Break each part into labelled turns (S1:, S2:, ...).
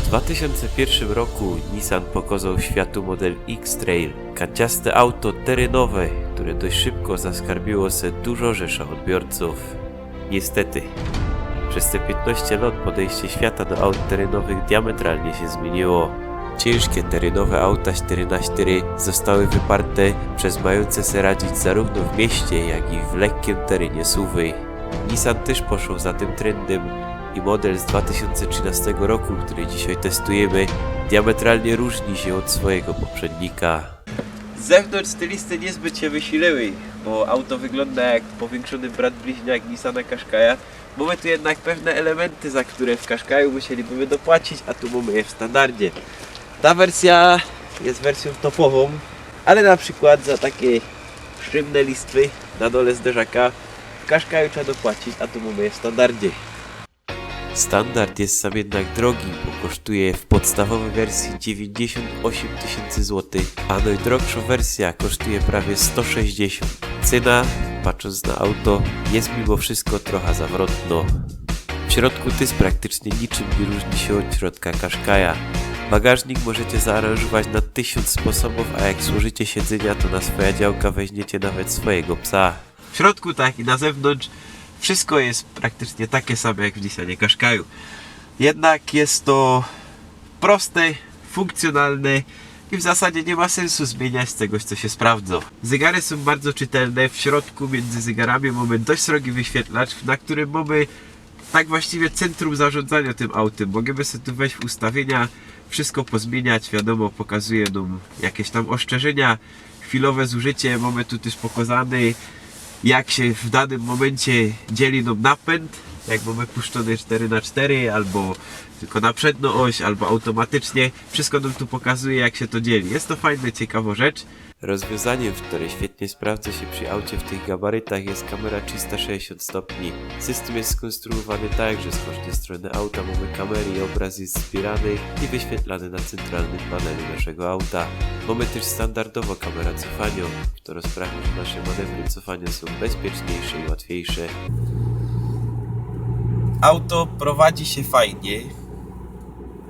S1: 2001 roku Nissan pokazał światu model X-Trail, kanciaste auto terenowe, które dość szybko zaskarbiło se dużo rzesza odbiorców. Niestety, przez te 15 lat podejście świata do aut terenowych diametralnie się zmieniło. Ciężkie terenowe auta 4x4 zostały wyparte przez mające se radzić zarówno w mieście, jak i w lekkim terenie SUV-y. Nissan też poszło za tym trendem i model z 2013 roku, który dzisiaj testujemy, diametralnie różni się od swojego poprzednika. Z zewnątrz stylisty niezbyt się wysiliły, bo auto wygląda jak powiększony brat bliźniak Nissana Qashqai'a. Mamy tu jednak pewne elementy, za które w Qashqai'u musielibyśmy dopłacić, a tu mamy je w standardzie. Ta wersja jest wersją topową, ale na przykład za takie sztywne listwy na dole zderzaka w Qashqai'u trzeba dopłacić, a tu mamy je w standardzie. Standard jest sam jednak drogi, bo kosztuje w podstawowej wersji 98 000 zł, a najdroższa wersja kosztuje prawie 160 000. Cena, patrząc na auto, jest mimo wszystko trochę zawrotno. W środku tyz praktycznie niczym nie różni się od środka Qashqai'a. Bagażnik możecie zaaranżować na 1000 sposobów, a jak złożycie siedzenia, to na swoja działka weźmiecie nawet swojego psa. W środku tak i na zewnątrz wszystko jest praktycznie takie same jak w Nissanie Qashqai'u. Jednak jest to proste, funkcjonalne i w zasadzie nie ma sensu zmieniać czegoś, co się sprawdza. Zegary są bardzo czytelne. W środku między zegarami mamy dość srogi wyświetlacz, na którym mamy tak właściwie centrum zarządzania tym autem. Możemy sobie tu wejść w ustawienia, wszystko pozmieniać. Wiadomo, pokazuje nam jakieś tam ostrzeżenia, chwilowe zużycie. Mamy tu też pokazane, jak się w danym momencie dzieli nam napęd, jak mamy puszczony 4x4 albo tylko na przednią oś, albo automatycznie. Wszystko nam tu pokazuje, jak się to dzieli. Jest to fajna, ciekawa rzecz. Rozwiązaniem, które świetnie sprawdza się przy aucie w tych gabarytach, jest kamera 360 stopni. System jest skonstruowany tak, że z każdej strony auta mamy kamery i obraz jest zbierany i wyświetlany na centralnym panelu naszego auta. Mamy też standardowo kamera cofania, która sprawia, że nasze manewry cofania są bezpieczniejsze i łatwiejsze. Auto prowadzi się fajnie,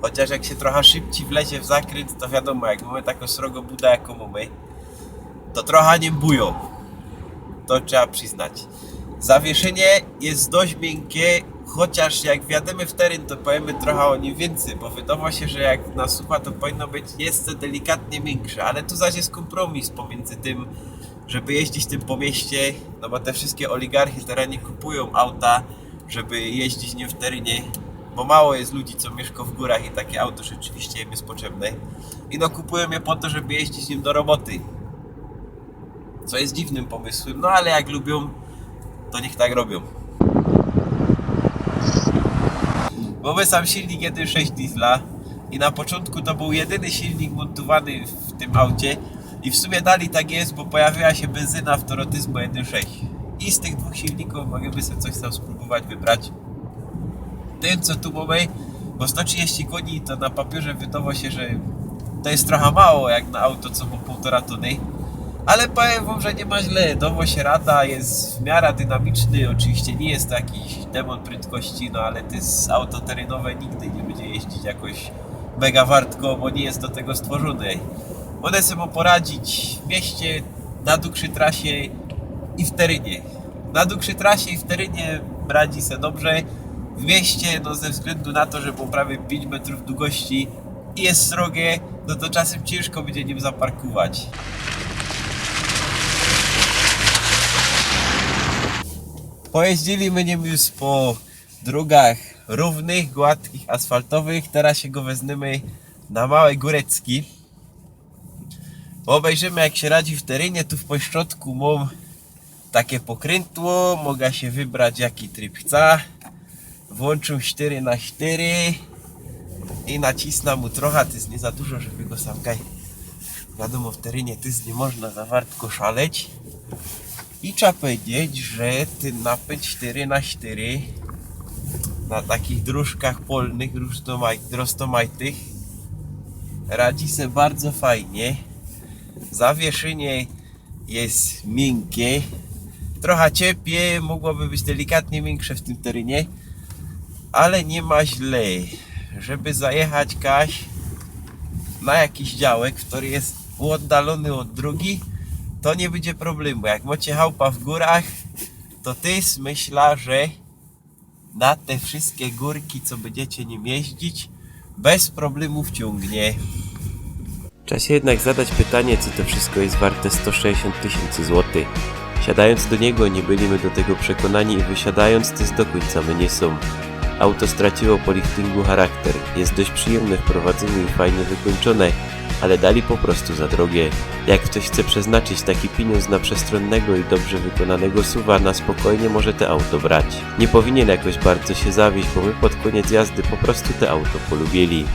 S1: chociaż jak się trochę szybciej wlezie w zakręt, to wiadomo, jak mamy taką srogo budę jaką mamy, to trochę nie bują. To trzeba przyznać. Zawieszenie jest dość miękkie, chociaż jak wjadziemy w teren, to powiemy trochę o nim więcej, bo wydawało się, że jak na sucha, to powinno być jeszcze delikatnie miększe, ale tu zaś jest kompromis pomiędzy tym, żeby jeździć tym po mieście, no bo te wszystkie oligarchy terenie kupują auta, żeby jeździć nim w terenie, bo mało jest ludzi, co mieszka w górach i takie auto rzeczywiście im jest potrzebne. I no kupują je po to, żeby jeździć nim do roboty. Co jest dziwnym pomysłem, no ale jak lubią, to niech tak robią. Mamy sam silnik 1.6 diesla i na początku to był jedyny silnik montowany w tym aucie i w sumie dalej tak jest, bo pojawiła się benzyna w Torotyzmo 1.6 i z tych dwóch silników możemy sobie coś tam spróbować wybrać. Tym, co tu mamy, bo 130 koni, to na papierze wydawało się, że to jest trochę mało jak na auto, co ma 1,5 tony. Ale powiem wam, że nie ma źle. Nowo się rada, jest w miarę dynamiczny. Oczywiście nie jest to jakiś demon prędkości, no ale to jest auto terenowe, nigdy nie będzie jeździć jakoś mega wartko, bo nie jest do tego stworzone. One sobie poradzić w mieście, na dłuższej trasie i w terenie. Na dłuższej trasie i w terenie radzi se dobrze. W mieście, no ze względu na to, że po prawie 5 metrów długości i jest srogie, no to czasem ciężko będzie nim zaparkować. Pojeździliśmy nim już po drogach równych, gładkich, asfaltowych. Teraz się go wezmemy na małe górecki. Obejrzymy, jak się radzi w terenie. Tu w pośrodku mam takie pokrętło. Mogę się wybrać, jaki tryb chcę. Włączę 4x4 i nacisnę mu trochę. To jest nie za dużo, żeby go sam kaj. Wiadomo, w terenie to jest nie można za wartko szaleć. I trzeba powiedzieć, że ten napęd 4x4 na takich dróżkach polnych, roztomajtych radzi sobie bardzo fajnie. Zawieszenie jest miękkie, trochę ciepłe, mogłoby być delikatnie większe w tym terenie, ale nie ma źle.
S2: żeby zajechać Kaś na jakiś działek, który jest oddalony od drogi, to nie będzie problemu. Jak macie chałupa w górach, to tyś myśla, że na te wszystkie górki, co będziecie nim jeździć, bez problemu wciągnie.
S1: Czas jednak zadać pytanie, czy to wszystko jest warte 160 000 złotych. Siadając do niego, nie byliśmy do tego przekonani i wysiadając, to do końca my nie są. Auto straciło po liftingu charakter, jest dość przyjemne w prowadzeniu i fajnie wykończone, ale dali po prostu za drogie. Jak ktoś chce przeznaczyć taki pieniądz na przestronnego i dobrze wykonanego SUV-a, na spokojnie może te auto brać. Nie powinien jakoś bardzo się zawieść, bo my pod koniec jazdy po prostu te auto polubili.